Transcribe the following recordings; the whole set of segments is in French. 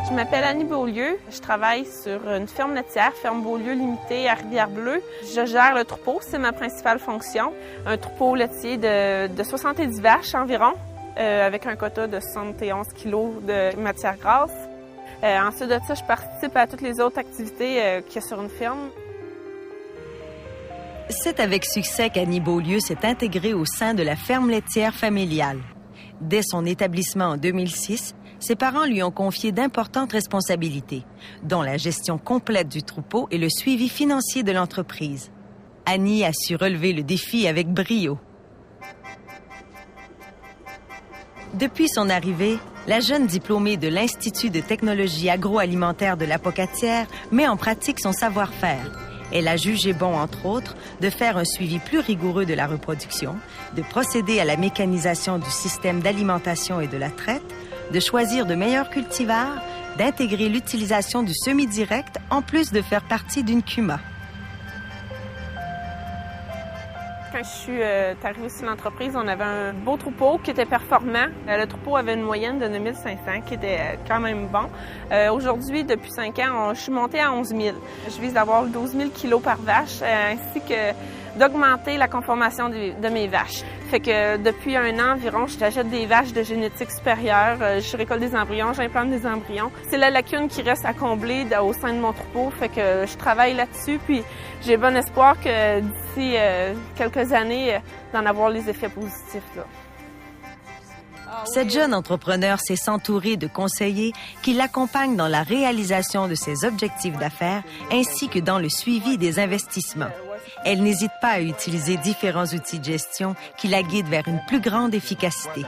Je m'appelle Annie Beaulieu. Je travaille sur une ferme laitière, ferme Beaulieu limitée à Rivière-Bleue. Je gère le troupeau, c'est ma principale fonction. Un troupeau laitier de 70 vaches environ, avec un quota de 71 kg de matière grasse. Ensuite de ça, je participe à toutes les autres activités qu'il y a sur une ferme. C'est avec succès qu'Annie Beaulieu s'est intégrée au sein de la ferme laitière familiale. Dès son établissement en 2006, ses parents lui ont confié d'importantes responsabilités, dont la gestion complète du troupeau et le suivi financier de l'entreprise. Annie a su relever le défi avec brio. Depuis son arrivée, la jeune diplômée de l'Institut de technologie agroalimentaire de l'Apocatière met en pratique son savoir-faire. Elle a jugé bon, entre autres, de faire un suivi plus rigoureux de la reproduction, de procéder à la mécanisation du système d'alimentation et de la traite, de choisir de meilleurs cultivars, d'intégrer l'utilisation du semi-direct, en plus de faire partie d'une CUMA. Quand je suis arrivée sur l'entreprise, on avait un beau troupeau qui était performant. Le troupeau avait une moyenne de 9500 qui était quand même bon. Aujourd'hui, depuis 5 ans, je suis montée à 11 000. Je vise d'avoir 12 000 kilos par vache, ainsi que d'augmenter la conformation de mes vaches. Fait que depuis 1 an environ, j'achète des vaches de génétique supérieure, je récolte des embryons, j'implante des embryons. C'est la lacune qui reste à combler au sein de mon troupeau, fait que je travaille là-dessus, puis j'ai bon espoir que d'ici quelques années, d'en avoir les effets positifs, là. Cette jeune entrepreneur sait s'entourer de conseillers qui l'accompagnent dans la réalisation de ses objectifs d'affaires ainsi que dans le suivi des investissements. Elle n'hésite pas à utiliser différents outils de gestion qui la guident vers une plus grande efficacité.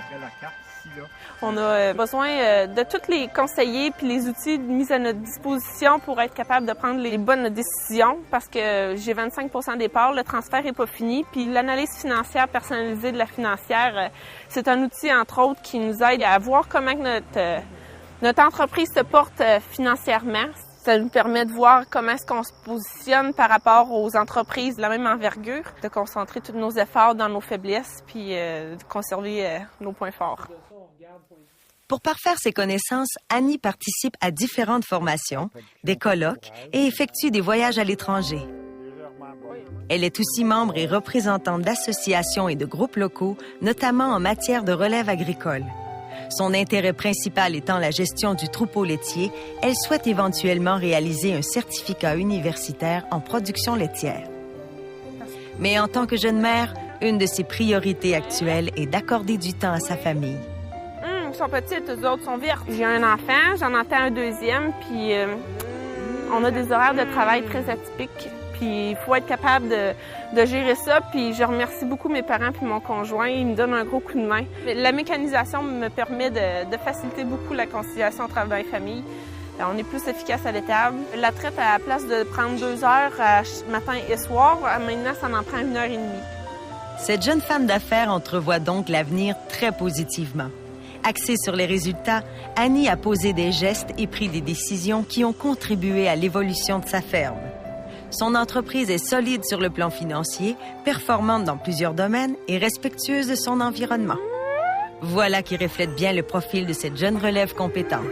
On a besoin de tous les conseillers puis les outils mis à notre disposition pour être capable de prendre les bonnes décisions parce que j'ai 25 % des parts, le transfert n'est pas fini. Puis l'analyse financière personnalisée de la financière, c'est un outil, entre autres, qui nous aide à voir comment notre entreprise se porte financièrement. Ça nous permet de voir comment est-ce qu'on se positionne par rapport aux entreprises de la même envergure, de concentrer tous nos efforts dans nos faiblesses puis de conserver nos points forts. Pour parfaire ses connaissances, Annie participe à différentes formations, des colloques et effectue des voyages à l'étranger. Elle est aussi membre et représentante d'associations et de groupes locaux, notamment en matière de relève agricole. Son intérêt principal étant la gestion du troupeau laitier, elle souhaite éventuellement réaliser un certificat universitaire en production laitière. Mais en tant que jeune mère, une de ses priorités actuelles est d'accorder du temps à sa famille. Ils sont petites, eux autres sont vertes. J'ai un enfant, j'en entends un deuxième, puis on a des horaires de travail très atypiques. Puis il faut être capable de gérer ça. Puis je remercie beaucoup mes parents puis mon conjoint. Ils me donnent un gros coup de main. La mécanisation me permet de faciliter beaucoup la conciliation travail-famille. On est plus efficace à l'étable. La traite, à la place de prendre 2 heures matin et soir, maintenant, ça en prend 1 heure et demie. Cette jeune femme d'affaires entrevoit donc l'avenir très positivement. Axée sur les résultats, Annie a posé des gestes et pris des décisions qui ont contribué à l'évolution de sa ferme. Son entreprise est solide sur le plan financier, performante dans plusieurs domaines et respectueuse de son environnement. Voilà qui reflète bien le profil de cette jeune relève compétente.